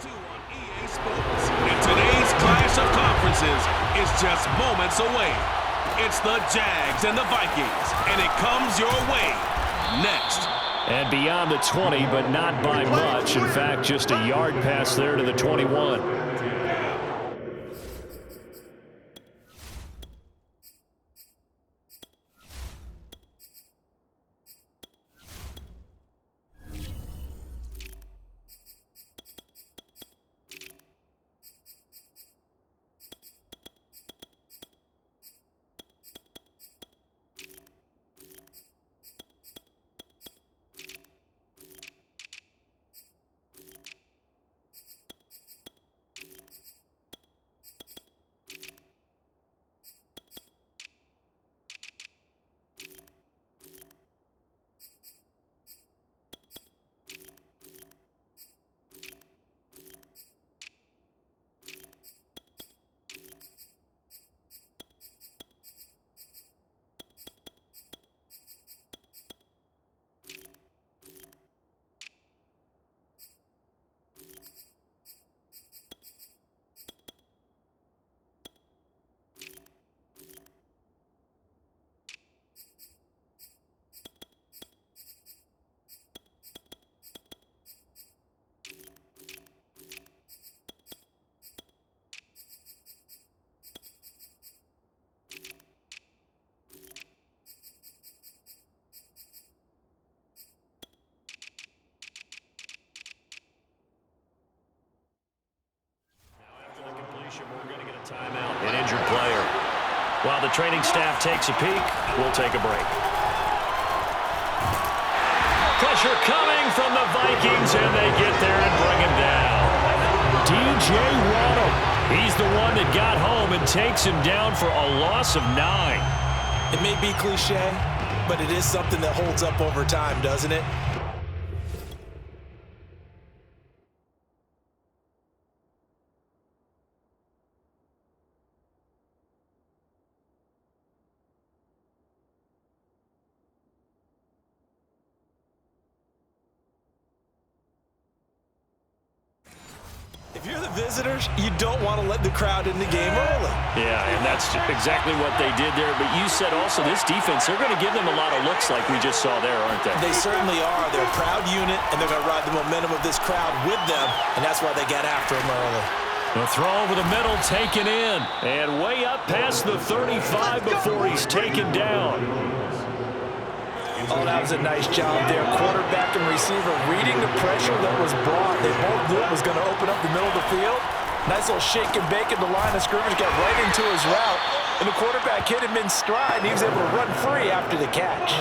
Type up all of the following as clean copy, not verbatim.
on EA Sports. And today's clash of conferences is just moments away. It's the Jags and the Vikings, and it comes your way next. And beyond the 20, but not by much. In fact, just a yard pass there to the 21. We're going to get a timeout. An injured player. While the training staff takes a peek, we'll take a break. Pressure coming from the Vikings, and they get there and bring him down. DJ Waddle. He's the one that got home and takes him down for a loss of 9. It may be cliche, but it is something that holds up over time, doesn't it? If you're the visitors, you don't want to let the crowd in the game early. Yeah, and that's exactly what they did there. But you said also this defense, they're going to give them a lot of looks like we just saw there, aren't they? They certainly are. They're a proud unit, and they're going to ride the momentum of this crowd with them, and that's why they get after them early. The throw over the middle taken in, and way up past the 35 before he's taken down. Oh, that was a nice job there. Quarterback and receiver reading the pressure that was brought. They both knew it was going to open up the middle of the field. Nice little shake and bake at the line of scrimmage, got right into his route. And the quarterback hit him in stride, and he was able to run free after the catch.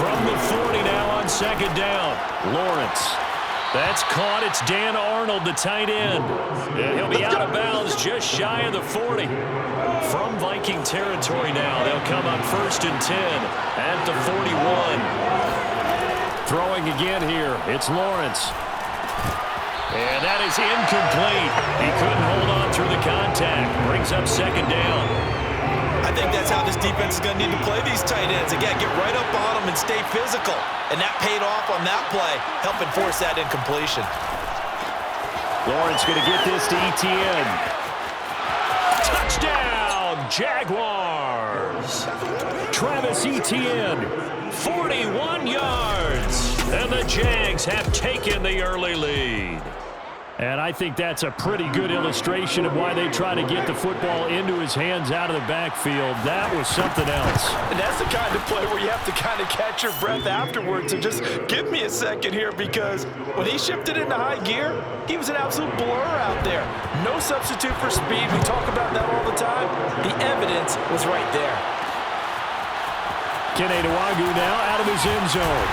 From the 40 now on second down, Lawrence. That's caught. It's Dan Arnold, the tight end. And he'll be out of bounds just shy of the 40. From Viking territory now, they'll come on 1st and 10 at the 41. Throwing again here, it's Lawrence. And that is incomplete. He couldn't hold on through the contact. Brings up second down. I think that's how this defense is going to need to play these tight ends. Again, get right up on them and stay physical. And that paid off on that play, helping force that incompletion. Lawrence going to get this to Etienne. Touchdown, Jaguars. Travis Etienne, 41 yards. And the Jags have taken the early lead. And I think that's a pretty good illustration of why they try to get the football into his hands out of the backfield. That was something else. And that's the kind of play where you have to kind of catch your breath afterwards and just give me a second here, because when he shifted into high gear, he was an absolute blur out there. No substitute for speed. We talk about that all the time. The evidence was right there. Kene Nwangwu now out of his end zone.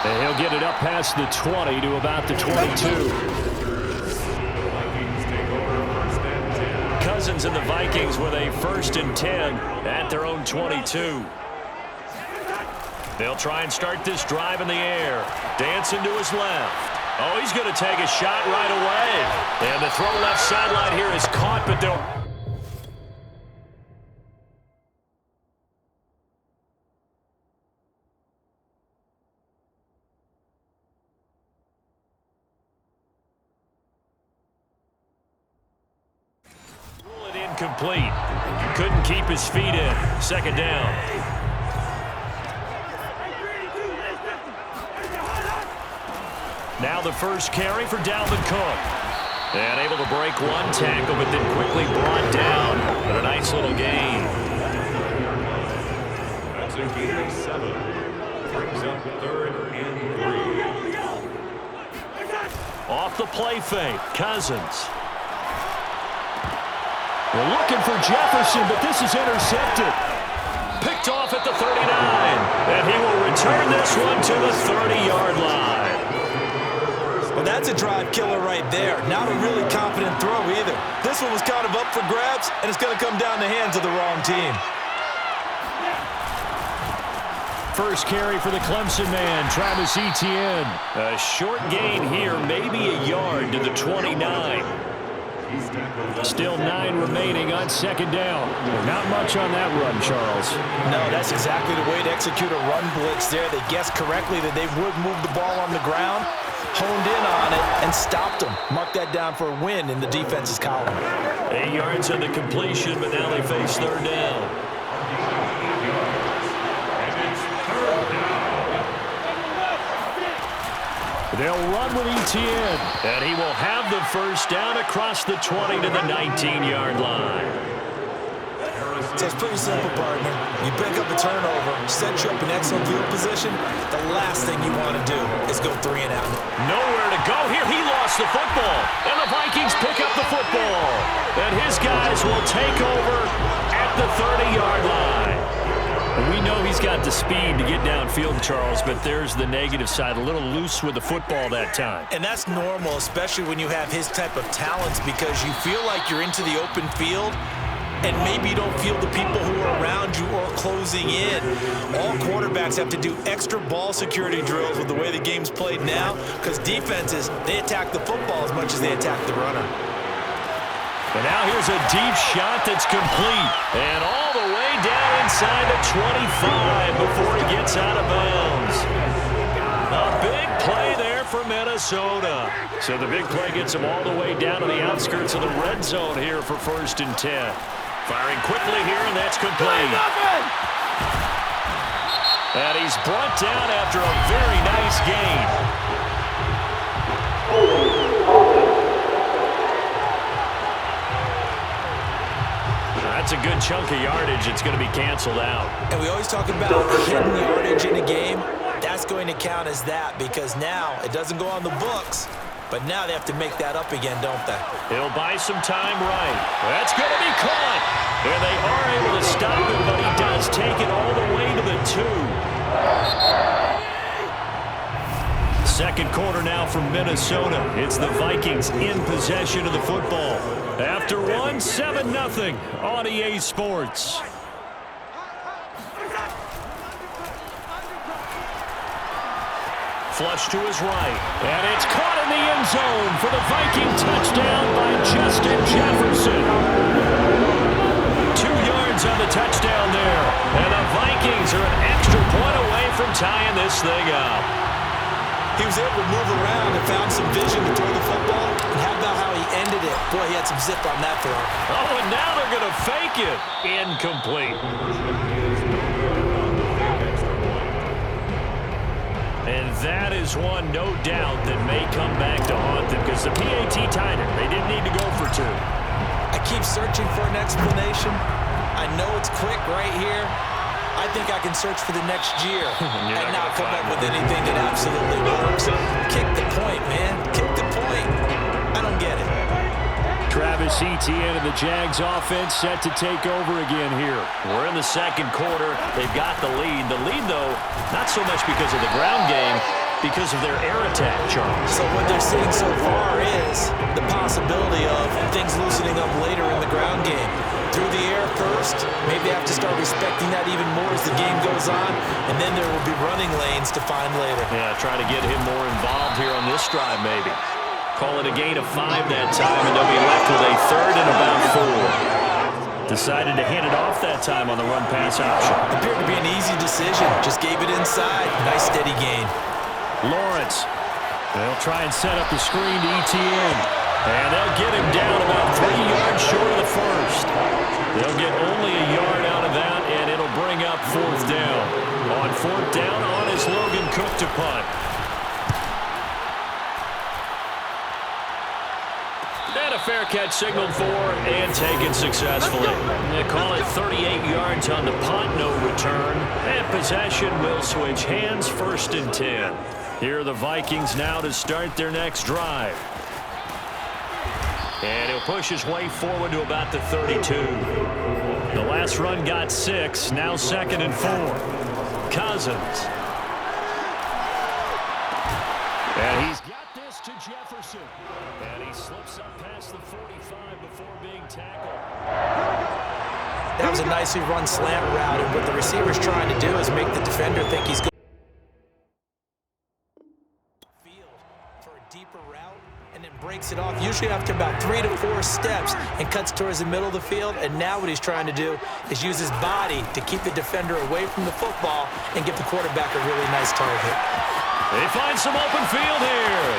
And he'll get it up past the 20 to about the 22. Cousins and the Vikings with a 1st and 10 at their own 22. They'll try and start this drive in the air. Dancing to his left. Oh, he's going to take a shot right away. And the throw left sideline here is caught, but they'll... incomplete. Couldn't keep his feet in. Second down. Now the first carry for Dalvin Cook. And able to break one tackle, but then quickly brought down. But a nice little gain. That's a gain of 7. Brings up 3rd and 3. Off the play fake, Cousins. We're looking for Jefferson, but this is intercepted. Picked off at the 39. And he will return this one to the 30-yard line. Well, that's a drive killer right there. Not a really confident throw either. This one was kind of up for grabs, and it's going to come down the hands of the wrong team. First carry for the Clemson man, Travis Etienne. A short gain here, maybe a yard to the 29. Still 9 remaining on second down. Not much on that run, Charles. No, that's exactly the way to execute a run blitz there. They guessed correctly that they would move the ball on the ground, honed in on it, and stopped them. Mark that down for a win in the defense's column. 8 yards on the completion, but now they face third down. They'll run with Etienne. And he will have the first down across the 20 to the 19-yard line. So it's pretty simple, partner. You pick up a turnover, set you up in excellent field position. The last thing you want to do is go 3 and out. Nowhere to go here. He lost the football. And the Vikings pick up the football. And his guys will take over at the 30-yard line. We know he's got the speed to get downfield, Charles, but there's the negative side. A little loose with the football that time. And that's normal, especially when you have his type of talents, because you feel like you're into the open field and maybe you don't feel the people who are around you or closing in. All quarterbacks have to do extra ball security drills with the way the game's played now, because defenses, they attack the football as much as they attack the runner. And now here's a deep shot that's complete. And all the way down inside the 25 before he gets out of bounds. A big play there for Minnesota. So the big play gets him all the way down to the outskirts of the red zone here for 1st and 10. Firing quickly here, and that's complete. And he's brought down after a very nice gain. That's a good chunk of yardage. It's going to be canceled out. And we always talk about hidden yardage in a game. That's going to count as that, because now it doesn't go on the books, but now they have to make that up again, don't they? He'll buy some time right. That's going to be caught. And they are able to stop him, but he does take it all the way to the 2. Second quarter now from Minnesota. It's the Vikings in possession of the football. After one, 7-0 on EA Sports. Flush to his right. And it's caught in the end zone for the Viking touchdown by Justin Jefferson. 2 yards on the touchdown there. And the Vikings are an extra point away from tying this thing up. He was able to move around and found some vision to throw the football. And how about how he ended it? Boy, he had some zip on that throw. Oh, and now they're going to fake it. Incomplete. And that is one, no doubt, that may come back to haunt them, because the PAT tied it. They didn't need to go for 2. I keep searching for an explanation. I know it's quick right here. I think I can search for the next year and not come up with anything that absolutely works. Kick the point, man. Kick the point. I don't get it. Travis Etienne and the Jags offense set to take over again here. We're in the second quarter. They've got the lead. The lead, though, not so much because of the ground game, because of their air attack, Charles. So what they're seeing so far is the possibility of things loosening up later in the ground game. Through the air first, maybe they have to start respecting that even more as the game goes on, and then there will be running lanes to find later. Yeah, try to get him more involved here on this drive, maybe. Call it a gain of 5 that time, and they'll be left with a 3rd and about 4. Decided to hand it off that time on the run-pass option. Appeared to be an easy decision. Just gave it inside. Nice steady gain. Lawrence. They'll try and set up the screen to Etienne. And they'll get him down about 3 yards short of the first. They'll get only a yard out of that, and it'll bring up 4th down. On 4th down, on is Logan Cook to punt. And a fair catch signaled for and taken successfully. They call it 38 yards on the punt, no return. And possession will switch hands, 1st and 10. Here are the Vikings now to start their next drive. And he'll push his way forward to about the 32. The last run got 6, now 2nd and 4. Cousins. And he's got this to Jefferson. And he slips up past the 45 before being tackled. That was a nicely run slant route, and what the receiver's trying to do is make the defender think he's going for a deeper route, and then breaks it off, usually after about 3 to 4 steps, and cuts towards the middle of the field. And now what he's trying to do is use his body to keep the defender away from the football and give the quarterback a really nice target. They find some open field here.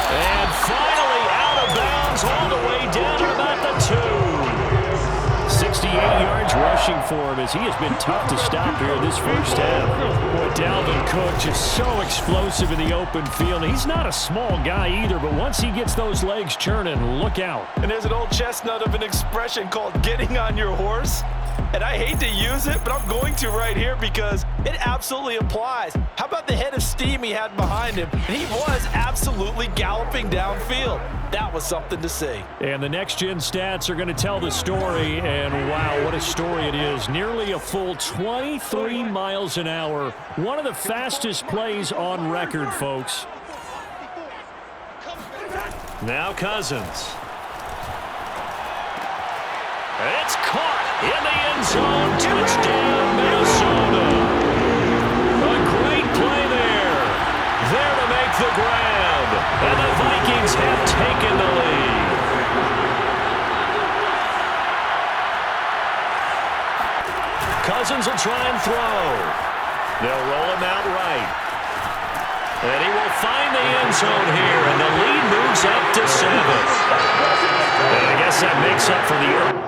And finally out of bounds all the way down at about the 2. 68 yards rushing for him as he has been tough to stop here this first half. Boy, Dalvin Cook just so explosive in the open field. He's not a small guy either, but once he gets those legs churning, look out. And there's an old chestnut of an expression called getting on your horse. And I hate to use it, but I'm going to right here because it absolutely applies. How about the head of steam he had behind him? And he was absolutely galloping downfield. That was something to see. And the next-gen stats are going to tell the story, and wow, what a story it is. Nearly a full 23 miles an hour. One of the fastest plays on record, folks. Now Cousins. It's caught in the end zone. Touchdown, Minnesota. A great play there. There to make the grab. And the Vikings have taken the lead. Cousins will try and throw. They'll roll him out right. And he will find the end zone here. And the lead moves up to 7. And I guess that makes up for the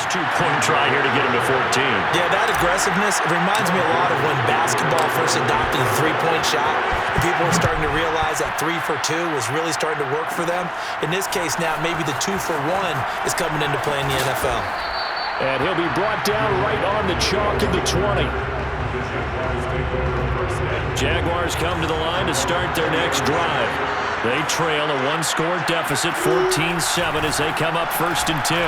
two-point try here to get him to 14. Yeah, that aggressiveness, it reminds me a lot of when basketball first adopted the three-point shot. People were starting to realize that 3 for 2 was really starting to work for them. In this case now, maybe the 2 for 1 is coming into play in the NFL. And he'll be brought down right on the chalk in the 20. Jaguars come to the line to start their next drive. They trail a 1-score deficit, 14-7, as they come up 1st and 10.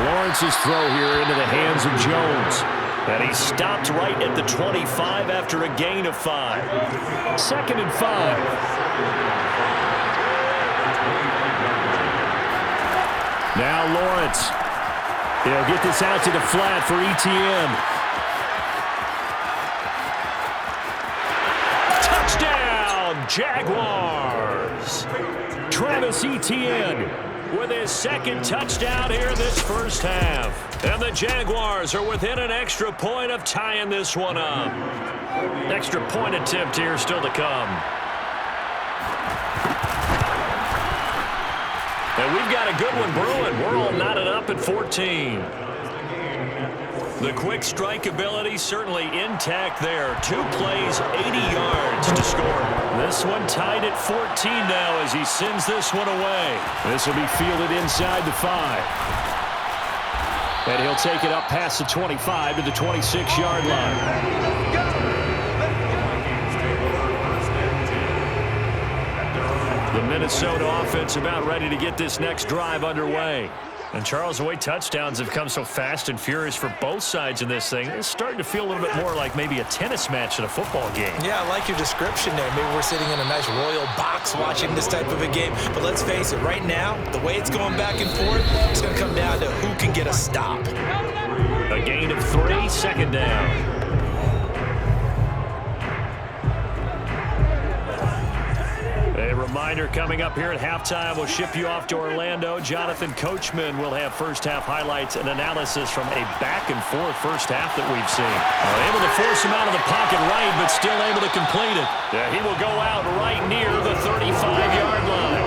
Lawrence's throw here into the hands of Jones. And he stopped right at the 25 after a gain of 5. 2nd and 5. Now Lawrence. He'll get this out to the flat for ETN. Touchdown, Jaguars. Travis Etienne with his 2nd touchdown here this first half. And the Jaguars are within an extra point of tying this one up. Extra point attempt here still to come. And we've got a good one brewing. We're all knotted up at 14. The quick strike ability certainly intact there. 2 plays, 80 yards to score. This one tied at 14 now as he sends this one away. This will be fielded inside the 5. And he'll take it up past the 25 to the 26-yard line. The Minnesota offense about ready to get this next drive underway. And Charles, the way touchdowns have come so fast and furious for both sides in this thing, it's starting to feel a little bit more like maybe a tennis match in a football game. Yeah, I like your description there. Maybe we're sitting in a nice royal box watching this type of a game. But let's face it, right now, the way it's going back and forth, it's going to come down to who can get a stop. A gain of 3, 2nd down. A reminder coming up here at halftime. We'll ship you off to Orlando. Jonathan Coachman will have first-half highlights and analysis from a back-and-forth first half that we've seen. Able to force him out of the pocket right, but still able to complete it. He will go out right near the 35-yard line.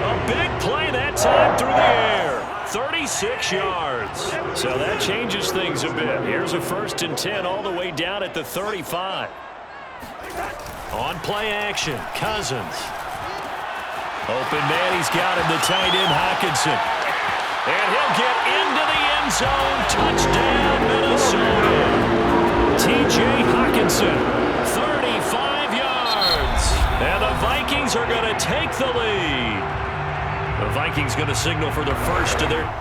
A big play that time through the air. 36 yards. So that changes things a bit. Here's a 1st and 10 all the way down at the 35. On play action, Cousins. Open man, he's got him, the tight end, Hockenson. And he'll get into the end zone. Touchdown, Minnesota. T.J. Hockenson, 35 yards. And the Vikings are going to take the lead. The Vikings going to signal for the first to their...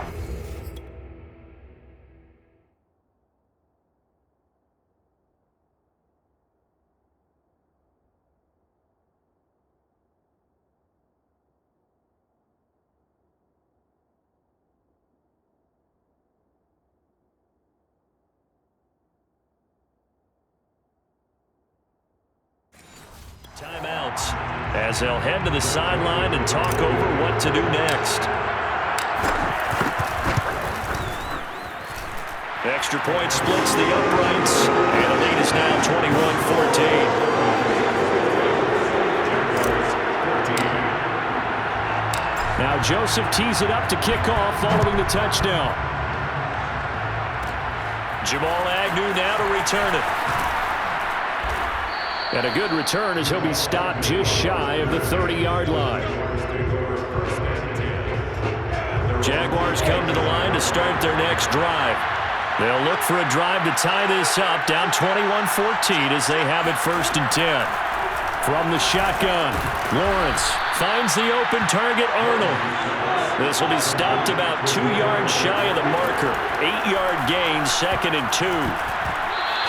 timeouts as they'll head to the sideline and talk over what to do next. Extra point splits the uprights, and the lead is now 21-14. Now Joseph tees it up to kick off following the touchdown. Jamal Agnew now to return it. And a good return as he'll be stopped just shy of the 30-yard line. Jaguars come to the line to start their next drive. They'll look for a drive to tie this up, down 21-14 as they have it 1st and 10. From the shotgun, Lawrence finds the open target, Arnold. This will be stopped about 2 yards shy of the marker. 8-yard gain, 2nd and 2.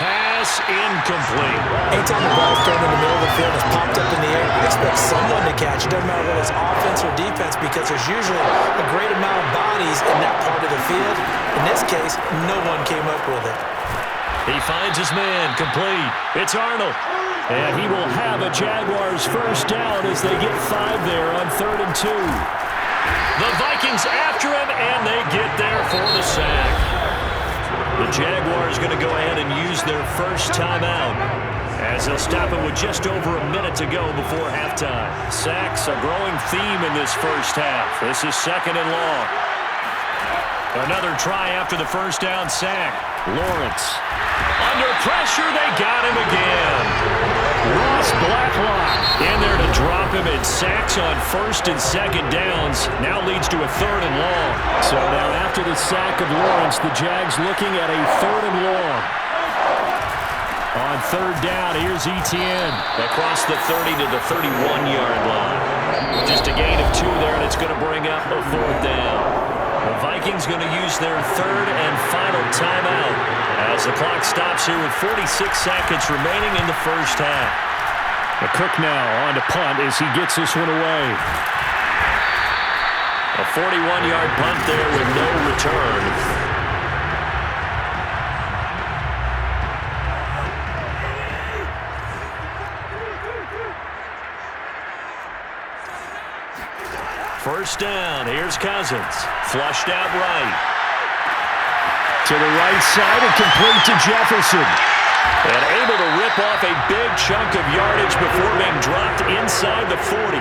Pass incomplete. Anytime the ball's thrown in the middle of the field and popped up in the air, I expect someone to catch it. Doesn't matter whether it's offense or defense, because there's usually a great amount of bodies in that part of the field. In this case, no one came up with it. He finds his man, complete. It's Arnold. And he will have a Jaguars first down as they get 5 there on 3rd and 2. The Vikings after him, and they get there for the sack. The Jaguars going to go ahead and use their first timeout as they'll stop it with just over a minute to go before halftime. Sacks, a growing theme in this first half. This is 2nd and long. Another try after the first down sack. Lawrence. Under pressure, they got him again. Ross Blacklock in there to drop him, and sacks on 1st and 2nd downs. Now leads to a 3rd and long. So now after the sack of Lawrence, the Jags looking at a 3rd and long. On 3rd down, here's Etienne across the 30 to the 31-yard line. Just a gain of 2 there, and it's going to bring up a 4th down. The Vikings going to use their 3rd and final timeout as the clock stops here with 46 seconds remaining in the first half. Cook now on to punt as he gets this one away. A 41-yard punt there with no return. First down, here's Cousins. Flushed out right. To the right side and complete to Jefferson. And able to rip off a big chunk of yardage before being dropped inside the 40.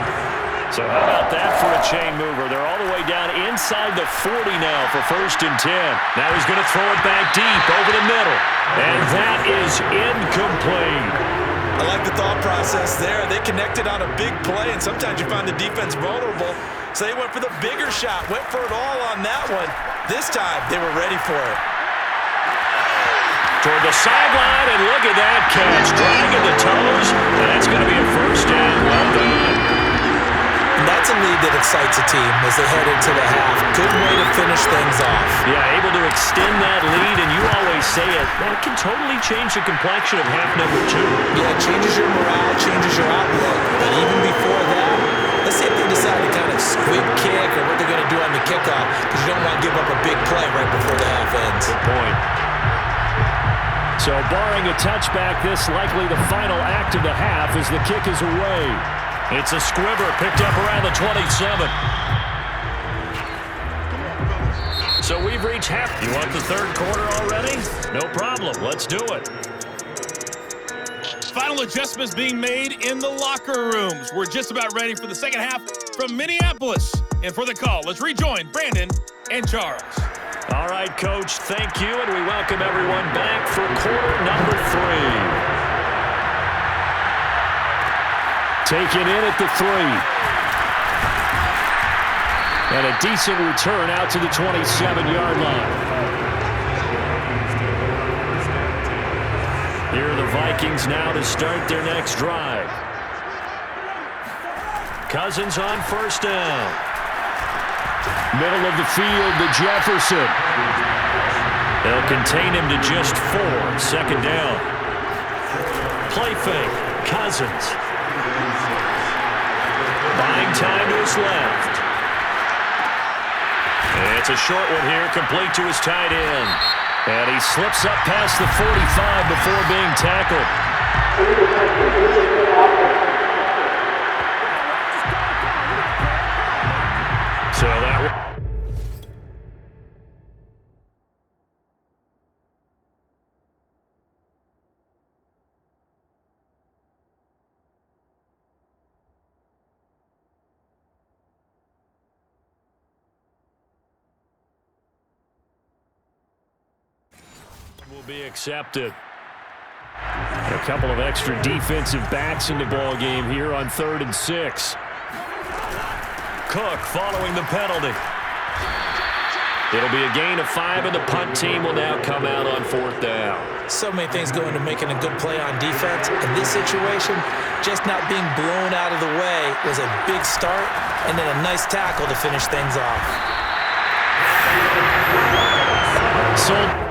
So how about that for a chain mover? They're all the way down inside the 40 now for 1st and 10. Now he's going to throw it back deep over the middle. And that is incomplete. I like the thought process there. They connected on a big play, and sometimes you find the defense vulnerable. So they went for the bigger shot, went for it all on that one. This time, they were ready for it. Toward the sideline, and look at that catch. Dragging the toes, and that's going to be a first down. Well done. And that's a lead that excites a team as they head into the half. Good way to finish things off. Yeah, able to extend that lead, and you always say it, that can totally change the complexion of half number 2. Yeah, it changes your morale, changes your outlook. But even before that, let's see if they decide to kind of squib kick or what they're going to do on the kickoff, because you don't want to give up a big play right before the half ends. Good point. So barring a touchback, this likely the final act of the half as the kick is away. It's a squibber picked up around the 27. So we've reached half. You want the third quarter already? No problem. Let's do it. Final adjustments being made in the locker rooms. We're just about ready for the second half from Minneapolis. And for the call, let's rejoin Brandon and Charles. All right, Coach, thank you, and we welcome everyone back for quarter number 3. Taken in at the 3. And a decent return out to the 27-yard line. Here are the Vikings now to start their next drive. Cousins on first down. Middle of the field to Jefferson. They'll contain him to just 4. Second down. Play fake. Cousins. Buying time to his left. It's a short one here, complete to his tight end. And he slips up past the 45 before being tackled. So that will be accepted. A couple of extra defensive backs in the ball game here on 3rd and 6. Cook following the penalty. It'll be a gain of 5, and the punt team will now come out on 4th down. So many things go into making a good play on defense. In this situation, just not being blown out of the way was a big start, and then a nice tackle to finish things off. So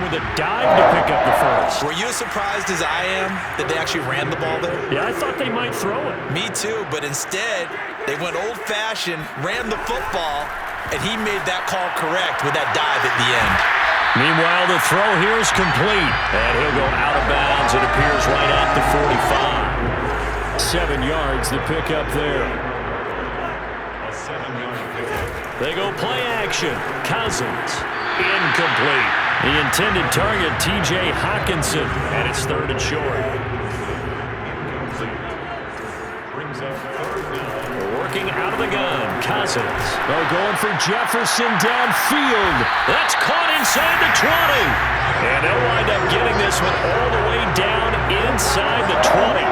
with a dive to pick up the first. Were you as surprised as I am that they actually ran the ball there? Yeah, I thought they might throw it. Me too, but instead, they went old-fashioned, ran the football, and he made that call correct with that dive at the end. Meanwhile, the throw here is complete, and he'll go out of bounds. It appears right at the 45. 7 yards to pick up there. A 7-yard pickup. They go play action. Cousins. Incomplete. The intended target, T.J. Hawkinson, and it's 3rd and short. Incomplete. Brings up 3rd down. Working out of the gun, Cousins. They're going for Jefferson downfield. That's caught inside the 20. And they'll wind up getting this one all the way down inside the 20.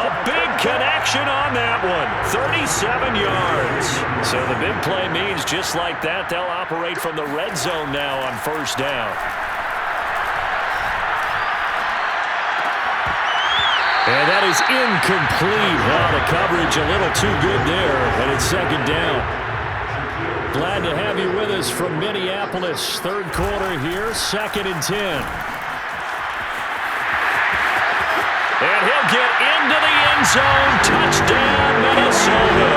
A big connection on that one. 37 yards. So the big play means just like that, they'll operate from the red zone now on 1st down. And that is incomplete. Well, the coverage a little too good there, and it's 2nd down. Glad to have you with us from Minneapolis. 3rd quarter here, 2nd and 10. And he'll get into the end zone. Touchdown, Minnesota.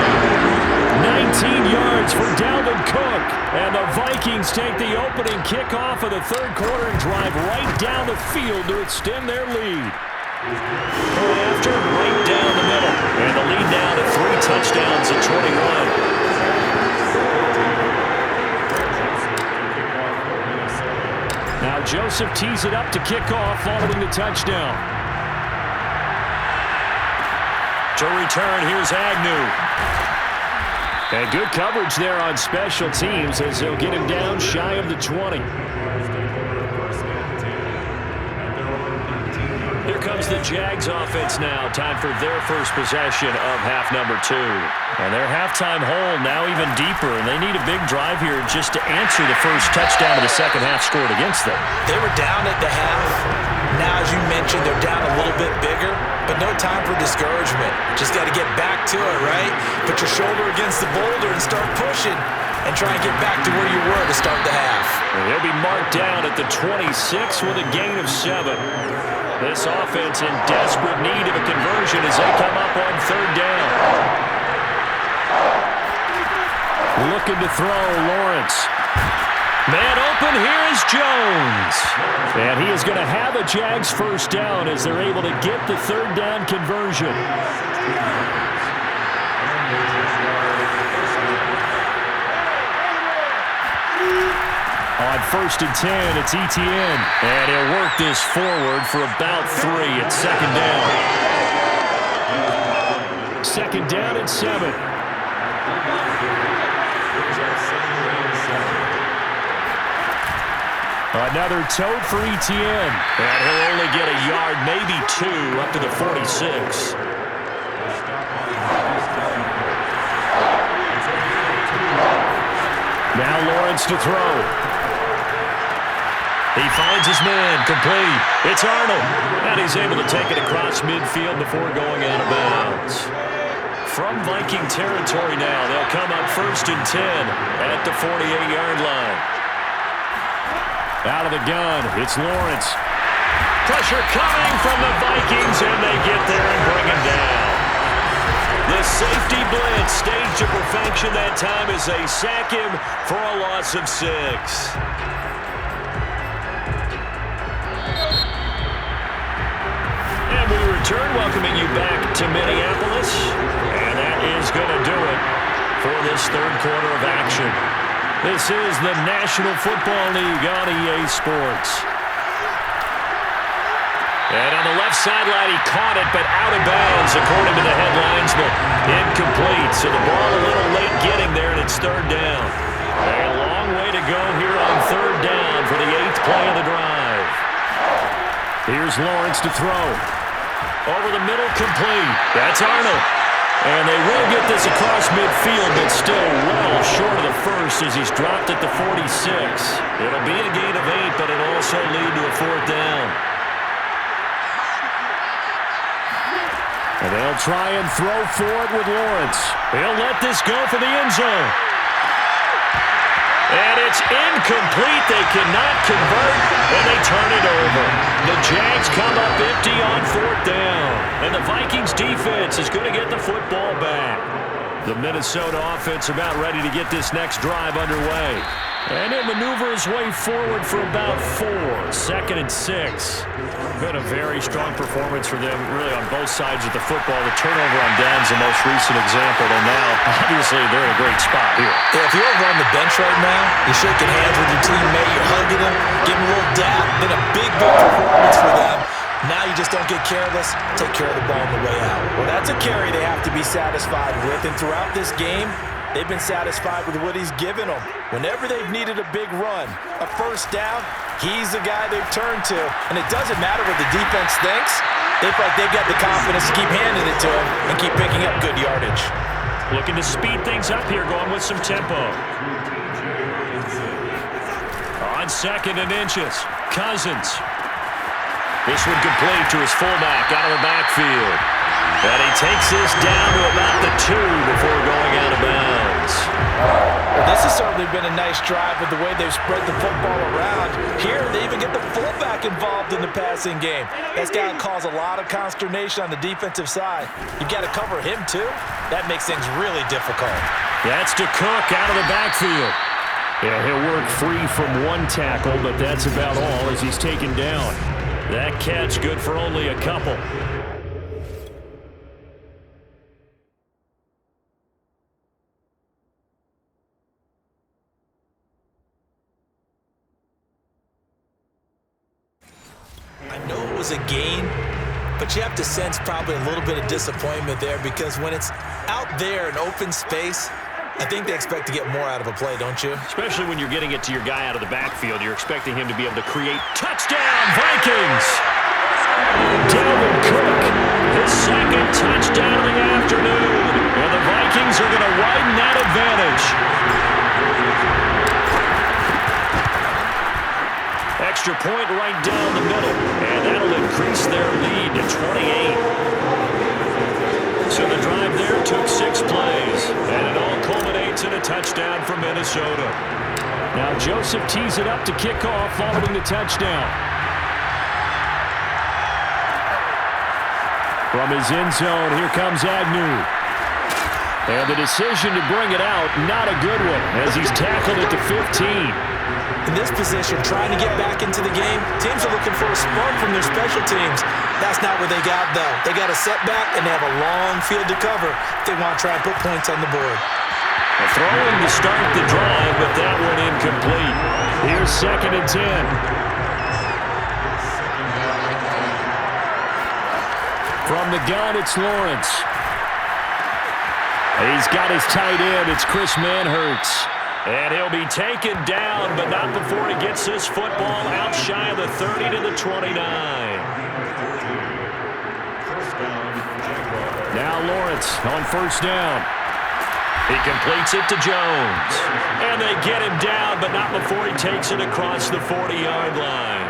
19 yards for Dalvin Cook. And the Vikings take the opening kickoff of the 3rd quarter and drive right down the field to extend their lead. After right down the middle. And the lead now to 3 touchdowns at 21. Now Joseph tees it up to kick off following the touchdown. To return, here's Agnew. And good coverage there on special teams as they'll get him down shy of the 20. Here comes the Jags offense now. Time for their first possession of half number 2. And their halftime hole now even deeper, and they need a big drive here just to answer the first touchdown of the second half scored against them. They were down at the half. Now, as you mentioned, they're down a little bit bigger, but no time for discouragement. Just got to get back to it, right? Put your shoulder against the boulder and start pushing. and try and get back to where you were to start the half. And he'll be marked down at the 26 with a gain of 7. This offense in desperate need of a conversion as they come up on 3rd down. Looking to throw, Lawrence. Man open, here is Jones. And he is going to have a Jags first down as they're able to get the 3rd down conversion. On 1st and 10, it's Etienne. And he'll work this forward for about 3 at 2nd down. 2nd down and 7. Another tote for Etienne. And he'll only get a yard, maybe 2, up to the 46. Now Lawrence to throw. He finds his man, complete. It's Arnold. And he's able to take it across midfield before going out of bounds. From Viking territory now, they'll come up 1st and 10 at the 48-yard line. Out of the gun, it's Lawrence. Pressure coming from the Vikings, and they get there and bring him down. The safety blitz staged to perfection that time as they sack him for a loss of 6. And we return, welcoming you back to Minneapolis. And that is going to do it for this 3rd quarter of action. This is the National Football League on EA Sports. And on the left sideline, he caught it, but out of bounds, according to the headlinesman. Incomplete, so the ball a little late getting there, and it's 3rd down. A long way to go here on 3rd down for the 8th play of the drive. Here's Lawrence to throw. Over the middle, complete. That's Arnold. And they will get this across midfield, but still well short of the first as he's dropped at the 46. It'll be a gain of 8, but it'll also lead to a 4th down. And they'll try and throw forward with Lawrence. He'll let this go for the end zone. And it's incomplete. They cannot convert, and they turn it over. The Jags come up empty on 4th down. And the Vikings defense is going to get the football back. The Minnesota offense about ready to get this next drive underway. And he'll maneuver his way forward for about 4. 2nd and 6. Been a very strong performance for them, really, on both sides of the football. The turnover on down's the most recent example, and now, obviously, they're in a great spot here. Yeah, if you're over on the bench right now, you're shaking hands with your teammate, you're hugging him, giving a little dap. Been a big performance for them. Now you just don't get careless. Take care of the ball on the way out. Well, that's a carry they have to be satisfied with, and throughout this game, they've been satisfied with what he's given them. Whenever they've needed a big run, a first down, he's the guy they've turned to. And it doesn't matter what the defense thinks. They feel like they've got the confidence to keep handing it to him and keep picking up good yardage. Looking to speed things up here, going with some tempo. On 2nd and inches, Cousins. This one complete to his fullback out of the backfield. And he takes this down to about the 2 before going out of bounds. Well, this has certainly been a nice drive with the way they've spread the football around. Here, they even get the fullback involved in the passing game. That's got to cause a lot of consternation on the defensive side. You've got to cover him, too. That makes things really difficult. That's to Cook out of the backfield. Yeah, he'll work free from 1 tackle, but that's about all as he's taken down. That catch good for only a couple. I know it was a gain, but you have to sense probably a little bit of disappointment there because when it's out there in open space, I think they expect to get more out of a play, don't you? Especially when you're getting it to your guy out of the backfield. You're expecting him to be able to create touchdown, Vikings! Dalvin Cook, his 2nd touchdown of the afternoon. And the Vikings are going to widen that advantage. Extra point right down the middle. And that'll increase their lead to 28. So the drive there took 6 plays. And it all culminates in a touchdown for Minnesota. Minnesota. Now Joseph tees it up to kick off, forwarding the touchdown. From his end zone, here comes Agnew. And the decision to bring it out, not a good one, as he's tackled at the 15. In this position, trying to get back into the game, teams are looking for a spark from their special teams. That's not what they got, though. They got a setback, and they have a long field to cover if they want to try and put points on the board. A throw-in to start the drive, but that one incomplete. Here's 2nd and 10. From the gun, it's Lawrence. He's got his tight end. It's Chris Manhertz. And he'll be taken down, but not before he gets this football out shy of the 30 to the 29. Now Lawrence on 1st down. He completes it to Jones. And they get him down, but not before he takes it across the 40-yard line.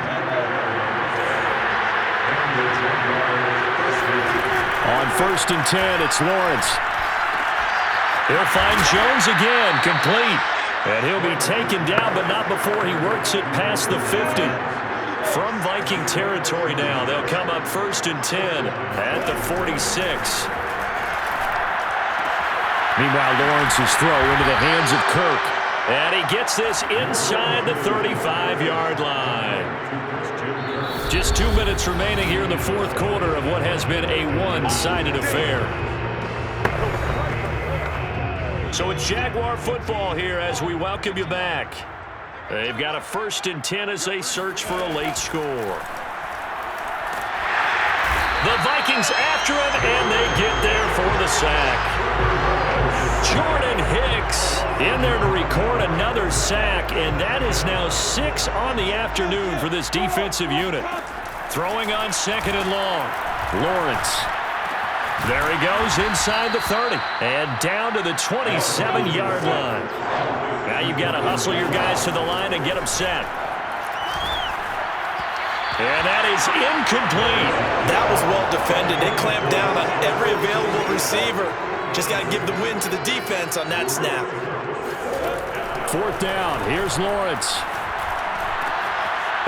On 1st and 10, it's Lawrence. He'll find Jones again, complete. And he'll be taken down, but not before he works it past the 50. From Viking territory now, they'll come up 1st and 10 at the 46. Meanwhile, Lawrence's throw into the hands of Kirk. And he gets this inside the 35-yard line. Just 2 minutes remaining here in the 4th quarter of what has been a one-sided affair. So it's Jaguar football here as we welcome you back. They've got a 1st and 10 as they search for a late score. The Vikings after him, and they get there for the sack. Jordan Hicks in there to record another sack, and that is now 6 on the afternoon for this defensive unit. Throwing on 2nd and long. Lawrence. There he goes inside the 30 and down to the 27-yard line. Now you've got to hustle your guys to the line and get them set. And that is incomplete. That was well defended. They clamped down on every available receiver. Just got to give the win to the defense on that snap. 4th down. Here's Lawrence.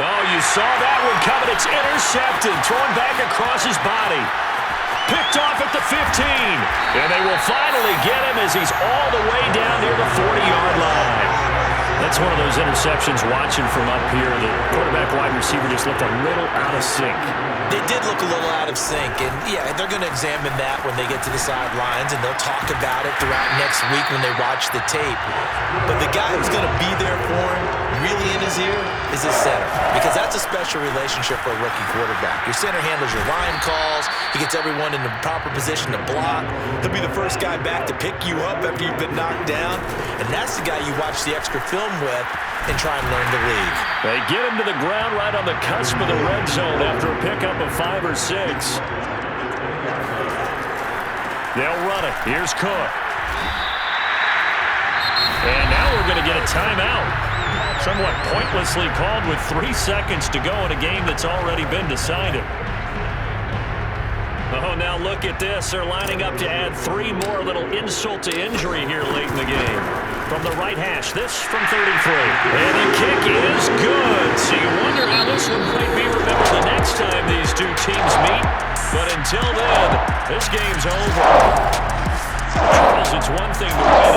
Oh, you saw that one coming. It's intercepted. Thrown back across his body. Picked off at the 15. And they will finally get him as he's all the way down near the 40-yard line. That's one of those interceptions watching from up here. The quarterback wide receiver just looked a little out of sync. They did look a little out of sync. And, yeah, they're going to examine that when they get to the sidelines, and they'll talk about it throughout next week when they watch the tape. But the guy who's going to be there for him, really in his ear, is his center. Because that's a special relationship for a rookie quarterback. Your center handles your line calls. He gets everyone in the proper position to block. He'll be the first guy back to pick you up after you've been knocked down. And that's the guy you watch the extra film with and try and learn the league. They get him to the ground right on the cusp of the red zone after a pickup of 5 or 6. They'll run it. Here's Cook. And now we're going to get a timeout. Somewhat pointlessly called with 3 seconds to go in a game that's already been decided. Oh, now look at this. They're lining up to add 3 more. A little insult to injury here late in the game. From the right hash, this from 33. And the kick is good. So you wonder how this one might be remembered the next time these two teams meet. But until then, this game's over. Charles, it's one thing to win